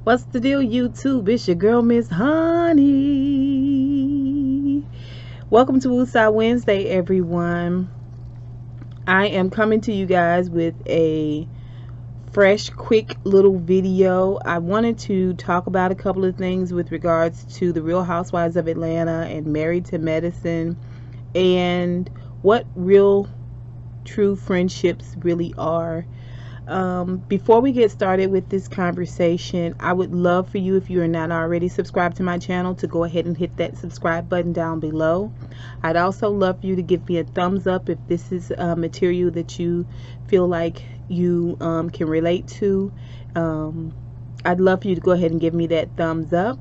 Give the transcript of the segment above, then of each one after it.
What's the deal, YouTube? It's your girl, Miss Honey. Welcome to Woosah Wednesday, everyone. I am coming to you guys with a fresh, quick little video. I wanted to talk about a couple of things with regards to the Real Housewives of Atlanta and Married to Medicine and what real, true friendships really are. Before we get started with this conversation, I would love for you, if you are not already subscribed to my channel, to go ahead and hit that subscribe button down below. I'd also love for you to give me a thumbs up if this is material that you feel like you can relate to. I'd love for you to go ahead and give me that thumbs up.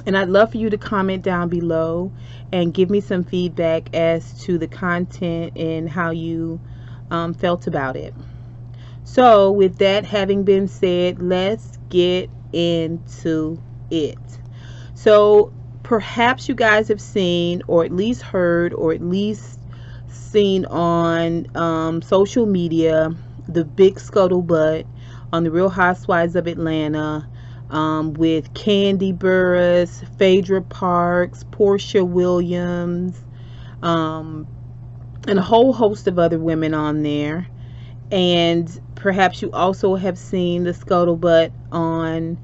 And I'd love for you to comment down below and give me some feedback as to the content and how you felt about it. So with that having been said, let's get into it. So perhaps you guys have seen, or at least heard, or at least seen on social media, the big scuttlebutt on the Real Housewives of Atlanta with Kandi Burruss, Phaedra Parks, Portia Williams, and a whole host of other women on there. And perhaps you also have seen the scuttlebutt on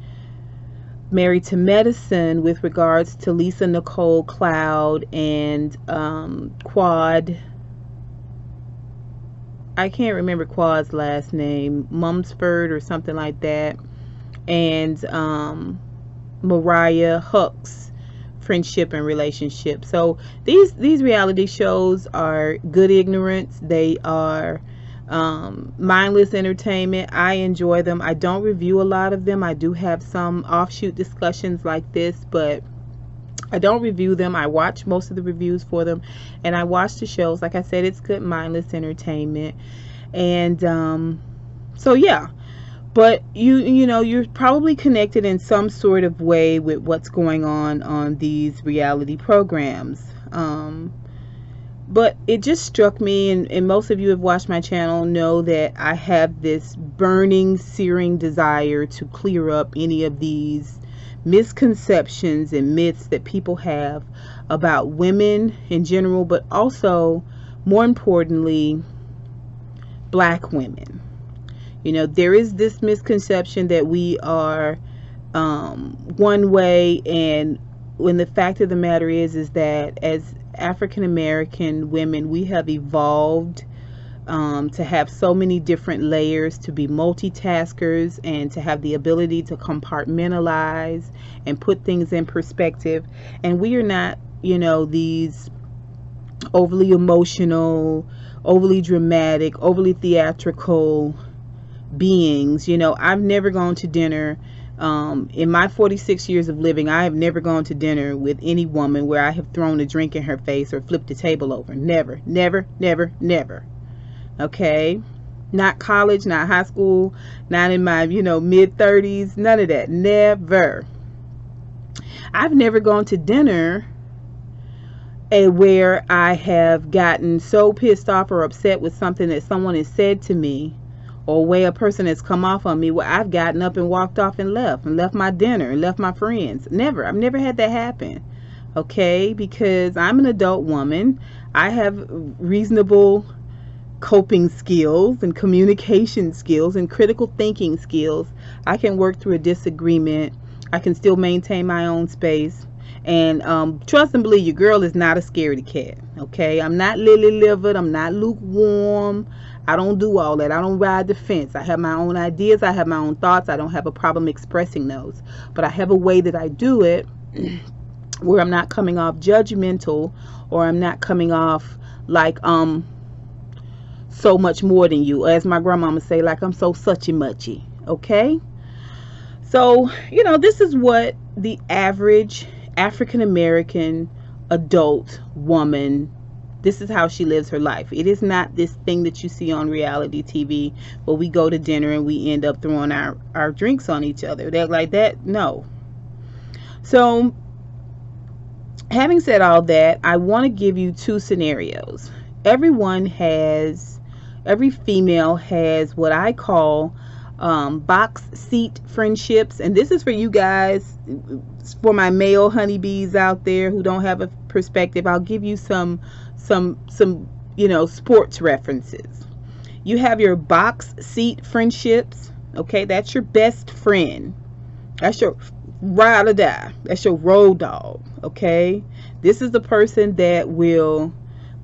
Married to Medicine with regards to Lisa Nicole Cloud and Quad. I can't remember Quad's last name, Mumsford or something like that. And Mariah Huck's friendship and relationship. So these reality shows are good ignorance. They are mindless entertainment. I enjoy them. I don't review a lot of them. I do have some offshoot discussions like this, but I don't review them. I watch most of the reviews for them, and I watch the shows. Like I said, it's good mindless entertainment. And so yeah, but you know, you're probably connected in some sort of way with what's going on these reality programs. But it just struck me, and most of you have watched my channel know that I have this burning, searing desire to clear up any of these misconceptions and myths that people have about women in general, but also, more importantly, black women. You know, there is this misconception that we are one way, and when the fact of the matter is that as African American women, we have evolved to have so many different layers, to be multitaskers, and to have the ability to compartmentalize and put things in perspective. And we are not, you know, these overly emotional, overly dramatic, overly theatrical beings. You know, I've never gone to dinner in my 46 years of living. I have never gone to dinner with any woman where I have thrown a drink in her face or flipped a table over. Never, never, never, never. Okay? Not college, not high school, not in my, you know, mid-30s, none of that. Never. I've never gone to dinner where I have gotten so pissed off or upset with something that someone has said to me, or way a person has come off on me, where I've gotten up and walked off and left my dinner and left my friends. Never. I've never had that happen. Okay? Because I'm an adult woman. I have reasonable coping skills and communication skills and critical thinking skills. I can work through a disagreement. I can still maintain my own space. And trust and believe, your girl is not a scaredy cat. Okay? I'm not lily-livered. I'm not lukewarm. I don't do all that. I don't ride the fence. I have my own ideas. I have my own thoughts. I don't have a problem expressing those. But I have a way that I do it where I'm not coming off judgmental, or I'm not coming off like so much more than you. As my grandmama say, like I'm so suchy muchy. Okay? So, you know, this is what the average African American adult woman, this is how she lives her life. It is not this thing that you see on reality TV where we go to dinner and we end up throwing our drinks on each other. They're like that. No. So having said all that, I want to give you two scenarios. Every female has what I call box seat friendships. And this is for you guys, for my male honeybees out there who don't have a perspective. I'll give you some sports references. You have your box seat friendships. Okay, that's your best friend. That's your ride or die. That's your road dog. Okay, this is the person that will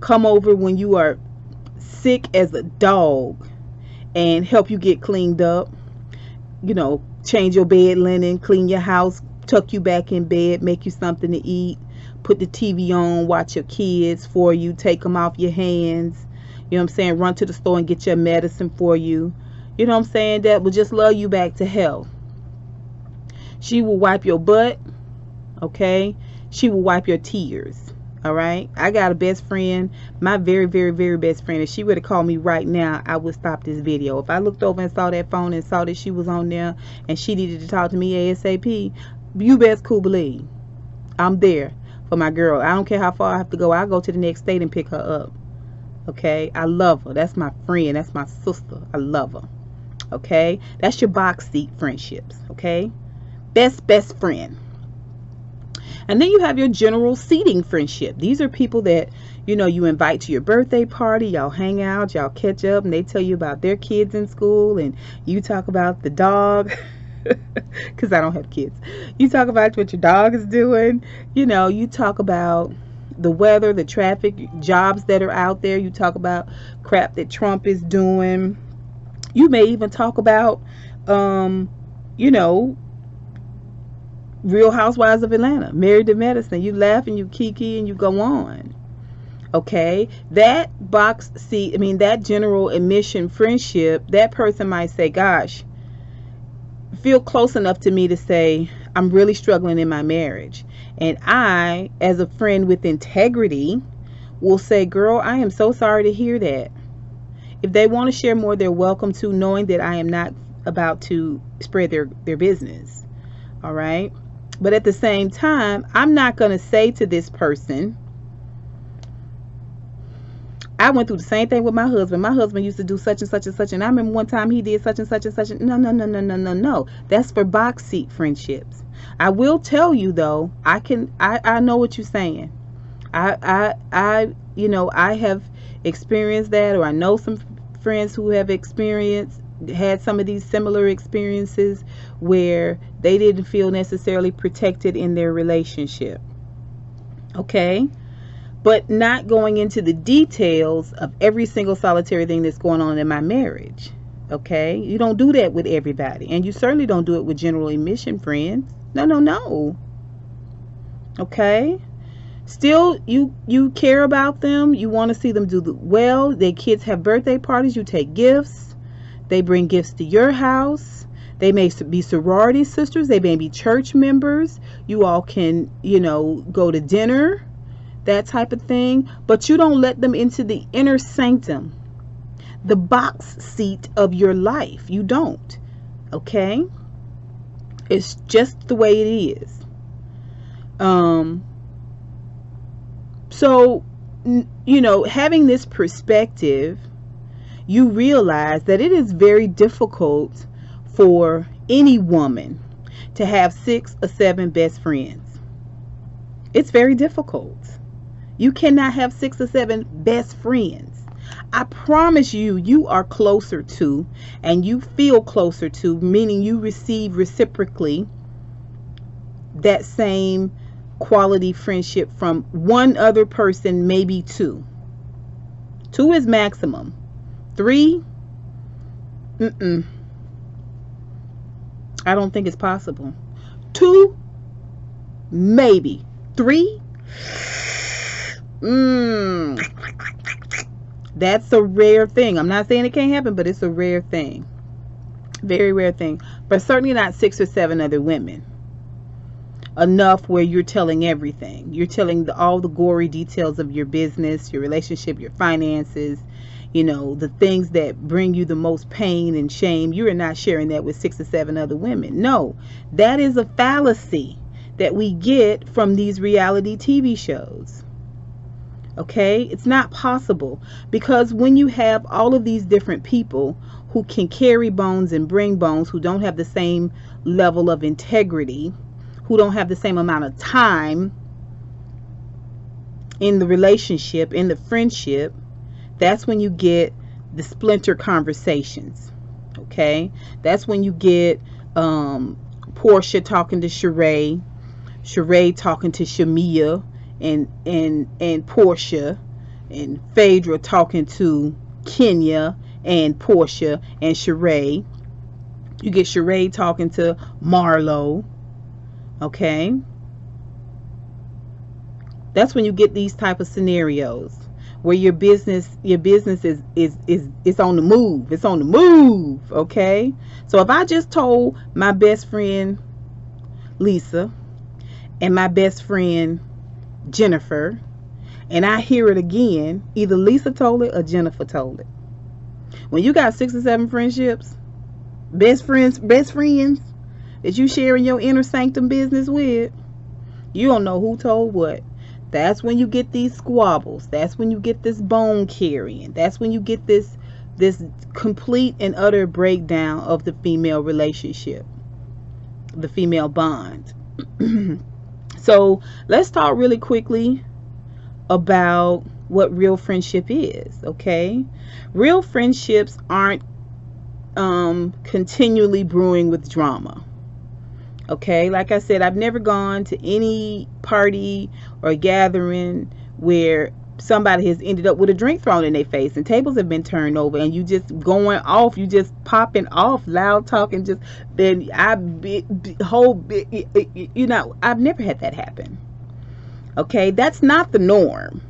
come over when you are sick as a dog and help you get cleaned up. Change your bed linen, clean your house, tuck you back in bed, make you something to eat, put the TV on, watch your kids for you, take them off your hands. You know what I'm saying? Run to the store and get your medicine for you. You know what I'm saying? That will just love you back to health. She will wipe your butt. Okay? She will wipe your tears. All right? I got a best friend, my very, very, very best friend. If she would have called me right now, I would stop this video. If I looked over and saw that phone and saw that she was on there and she needed to talk to me ASAP, you best cool believe I'm there for my girl. I don't care how far I have to go. I'll go to the next state and pick her up. Okay? I love her. That's my friend. That's my sister. I love her. Okay? That's your box seat friendships. Okay? Best friend. And then you have your general seating friendship. These are people that, you invite to your birthday party. Y'all hang out. Y'all catch up. And they tell you about their kids in school. And you talk about the dog. Because I don't have kids. You talk about what your dog is doing. You talk about the weather, the traffic, jobs that are out there. You talk about crap that Trump is doing. You may even talk about, Real Housewives of Atlanta, Married to Medicine. You laugh and you kiki and you go on. Okay? That that general admission friendship, that person might say, gosh, feel close enough to me to say, I'm really struggling in my marriage. And I, as a friend with integrity, will say, girl, I am so sorry to hear that. If they want to share more, they're welcome to, knowing that I am not about to spread their business. All right? But at the same time, I'm not going to say to this person, I went through the same thing with my husband. My husband used to do such and such and such. And I remember one time he did such and such and such. No. That's for box seat friendships. I will tell you though, I know what you're saying. I have experienced that, or I know some friends who have had some of these similar experiences where they didn't feel necessarily protected in their relationship. Okay? But not going into the details of every single solitary thing that's going on in my marriage. Okay? You don't do that with everybody. And you certainly don't do it with general admission friends. No. Okay? Still, you care about them. You want to see them do well. Their kids have birthday parties. You take gifts. They bring gifts to your house. They may be sorority sisters. They may be church members. You all can, go to dinner, that type of thing. But you don't let them into the inner sanctum, the box seat of your life. You don't. Okay? It's just the way it is. So, having this perspective, you realize that it is very difficult for any woman to have 6 or 7 best friends. It's very difficult. You cannot have 6 or 7 best friends. I promise you are closer to, and you feel closer to, meaning you receive reciprocally that same quality friendship from one other person, maybe 2. 2 is maximum. 3, I don't think it's possible. 2, maybe. 3, that's a rare thing. I'm not saying it can't happen, but it's a rare thing. Very rare thing. But certainly not 6 or 7 other women. Enough where you're telling everything. You're telling all the gory details of your business, your relationship, your finances, the things that bring you the most pain and shame. You are not sharing that with 6 or 7 other women. No, that is a fallacy that we get from these reality TV shows. Okay? It's not possible, because when you have all of these different people who can carry bones and bring bones, who don't have the same level of integrity, who don't have the same amount of time in the relationship, in the friendship, that's when you get the splinter conversations. Okay, that's when you get Portia talking to Sheree, Sheree talking to Shamia, and Portia, and Phaedra talking to Kenya and Portia and Sheree. You get Sheree talking to Marlo. Okay, that's when you get these type of scenarios where your business is on the move. It's on the move. Okay, so if I just told my best friend Lisa and my best friend Jennifer, and I hear it again, either Lisa told it or Jennifer told it. When you got 6 or 7 friendships, best friends that you sharing your inner sanctum business with, you don't know who told what. That's when you get these squabbles. That's when you get this bone carrying. That's when you get this complete and utter breakdown of the female relationship, the female bond. So let's talk really quickly about what real friendship is. Okay, real friendships aren't continually brewing with drama. Okay, like I said, I've never gone to any party or gathering where somebody has ended up with a drink thrown in their face and tables have been turned over and you just going off, you just popping off, loud talking, just then you know, I've never had that happen. Okay, that's not the norm.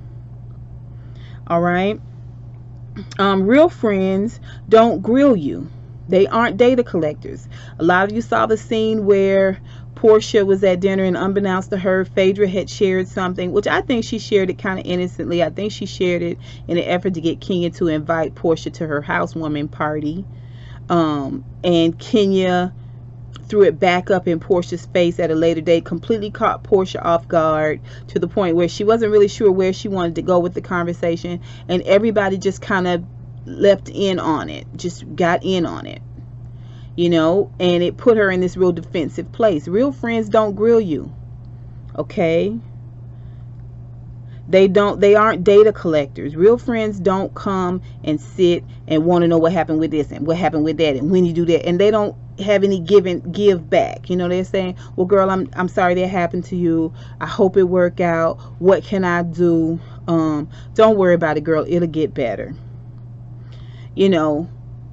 All right, real friends don't grill you. They aren't data collectors. A lot of you saw the scene where Portia was at dinner and unbeknownst to her, Phaedra had shared something, which I think she shared it kind of innocently. I think she shared it in an effort to get Kenya to invite Portia to her housewarming party. And Kenya threw it back up in Portia's face at a later date, completely caught Portia off guard to the point where she wasn't really sure where she wanted to go with the conversation. And everybody just kind of left in on it, just got in on it, you know, and it put her in this real defensive place. Real friends don't grill you. Okay, they aren't data collectors. Real friends don't come and sit and want to know what happened with this and what happened with that and when you do that, and they don't have any give back. You know, they're saying, well, girl, I'm sorry that happened to you, I hope it work out, what can I do? Don't worry about it, girl, it'll get better. You know,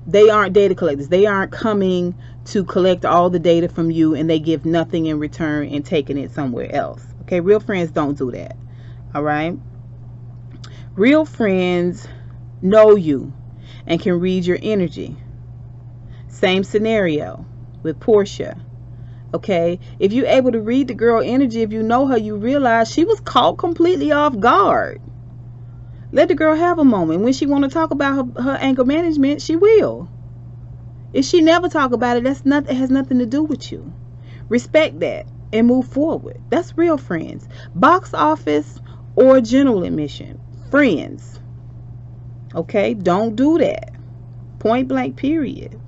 they aren't data collectors. They aren't coming to collect all the data from you and they give nothing in return and taking it somewhere else. Okay, real friends don't do that. All right, real friends know you and can read your energy. Same scenario with Portia. Okay, if you're able to read the girl energy, if you know her, you realize she was caught completely off guard. Let the girl have a moment. When she want to talk about her anger management, she will. If she never talk about it, it has nothing to do with you. Respect that and move forward. That's real friends. Box office or general admission, friends. Okay, don't do that. Point blank, period.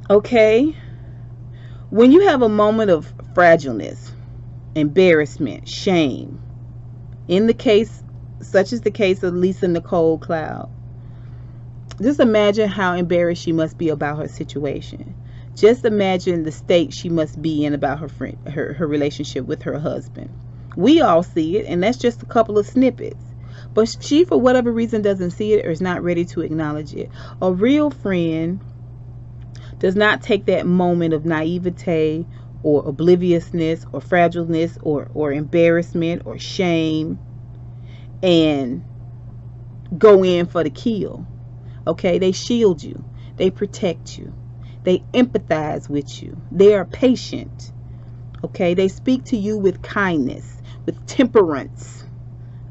Okay, when you have a moment of fragileness, embarrassment, shame, in the case such as the case of Lisa Nicole Cloud, just imagine how embarrassed she must be about her situation. Just imagine the state she must be in about her relationship with her husband. We all see it, and that's just a couple of snippets. But she, for whatever reason, doesn't see it or is not ready to acknowledge it. A real friend does not take that moment of naivete or obliviousness or fragileness or embarrassment or shame and go in for the kill. Okay, they shield you, they protect you, they empathize with you, they are patient. Okay, they speak to you with kindness, with temperance.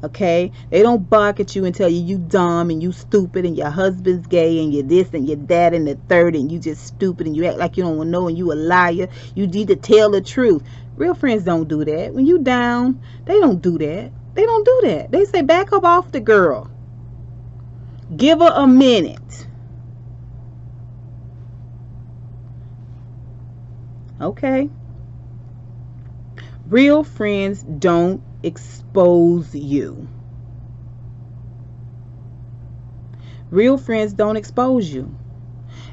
Okay, they don't bark at you and tell you dumb and you stupid and your husband's gay and you're this and you're that and the third and you just stupid and you act like you don't know and you a liar. You need to tell the truth. Real friends don't do that. When you down, they don't do that. They don't do that. They say, back up off the girl. Give her a minute. Okay? Real friends don't expose you. Real friends don't expose you.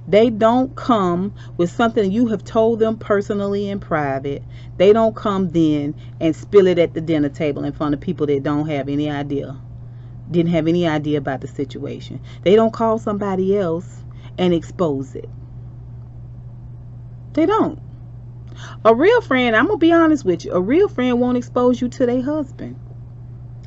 They don't come with something you have told them personally in private. They don't come then and spill it at the dinner table in front of people that don't have any idea, didn't have any idea about the situation. They don't call somebody else and expose it. They don't. A real friend, I'm going to be honest with you, a real friend won't expose you to their husband.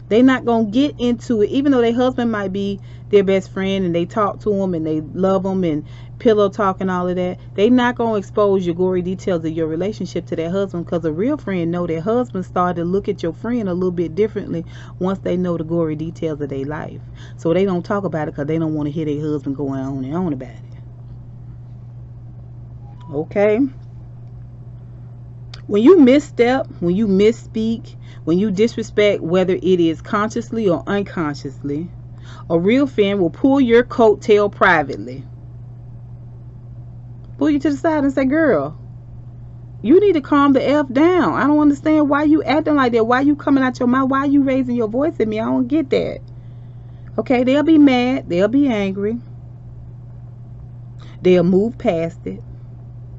They not going to get into it, even though their husband might be their best friend and they talk to them and they love them and pillow talk and all of that. They not going to expose your gory details of your relationship to their husband, because a real friend know their husband started to look at your friend a little bit differently once they know the gory details of their life. So they don't talk about it because they don't want to hear their husband going on and on about it. Okay? When you misstep, when you misspeak, when you disrespect, whether it is consciously or unconsciously, a real friend will pull your coattail privately. Pull you to the side and say, girl, you need to calm the F down. I don't understand why you acting like that. Why you coming out your mouth? Why you raising your voice at me? I don't get that. Okay, they'll be mad. They'll be angry. They'll move past it.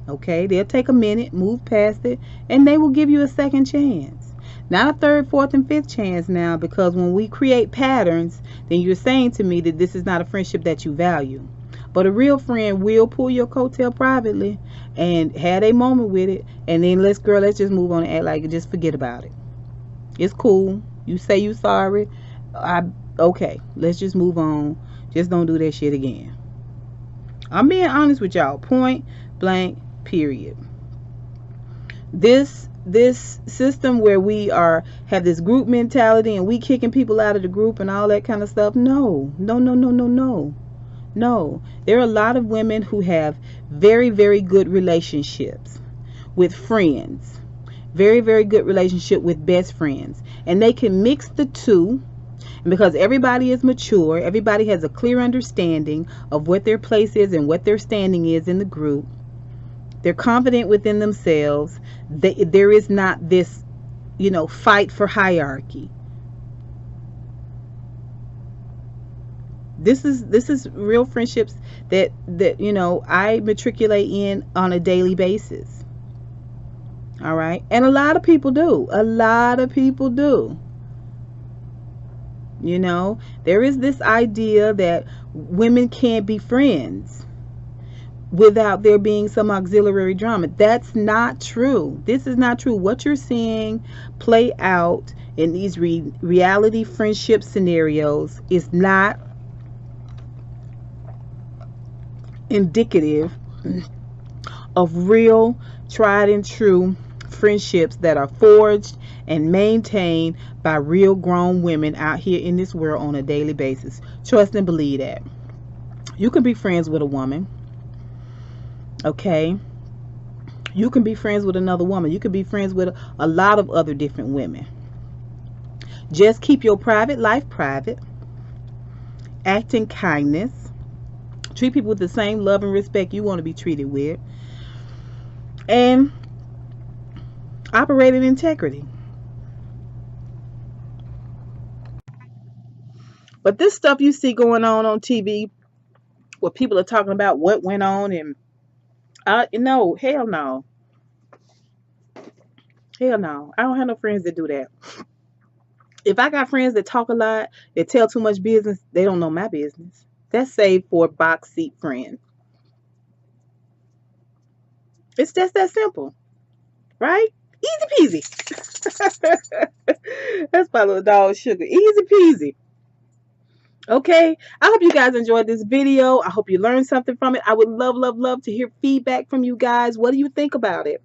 Okay, they'll take a minute, move past it, and they will give you a second chance. Not a third, fourth, and fifth chance now, because when we create patterns, then you're saying to me that this is not a friendship that you value. But a real friend will pull your coattail privately and have a moment with it, and then let's just move on and act like it. Just forget about it. It's cool. You say you sorry. Okay, let's just move on. Just don't do that shit again. I'm being honest with y'all. Point blank. Period. This system where we have this group mentality and we kicking people out of the group and all that kind of stuff. No. There are a lot of women who have very, very good relationships with friends. Very, very good relationship with best friends. And they can mix the two. And because everybody is mature, everybody has a clear understanding of what their place is and what their standing is in the group. They're confident within themselves. There is not this, fight for hierarchy. This is real friendships that I matriculate in on a daily basis. All right, and a lot of people do. There is this idea that women can't be friends without there being some auxiliary drama. That's not true. This is not true. What you're seeing play out in these reality friendship scenarios is not indicative of real, tried and true friendships that are forged and maintained by real grown women out here in this world on a daily basis. Trust and believe that. You can be friends with a woman. Okay, you can be friends with another woman. You can be friends with a lot of other different women. Just keep your private life private. Act in kindness. Treat people with the same love and respect you want to be treated with. And operate in integrity. But this stuff you see going on TV, where people are talking about what went on, and no, hell no. Hell no. I don't have no friends that do that. If I got friends that talk a lot, that tell too much business, they don't know my business. That's saved for box seat friends. It's just that simple, right? Easy peasy. That's my little dog Sugar. Easy peasy. Okay, I hope you guys enjoyed this video. I hope you learned something from it. I would love to hear feedback from you guys. What do you think about it?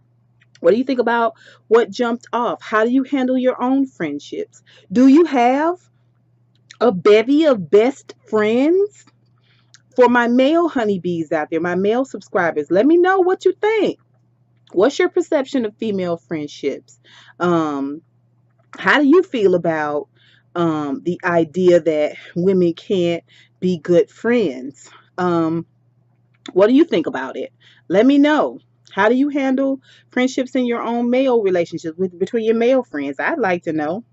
What do you think about what jumped off? How do you handle your own friendships? Do you have a bevy of best friends? For my male honeybees out there, my male subscribers, let me know what you think. What's your perception of female friendships? How do you feel about the idea that women can't be good friends? What do you think about it? Let me know. How do you handle friendships in your own male relationships between your male friends? I'd like to know.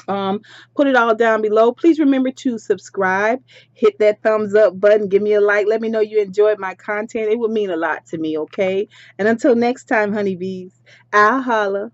Um, put it all down below. Please remember to subscribe, hit that thumbs up button, give me a like, let me know you enjoyed my content. It would mean a lot to me, okay? And until next time, honeybees, I'll holla.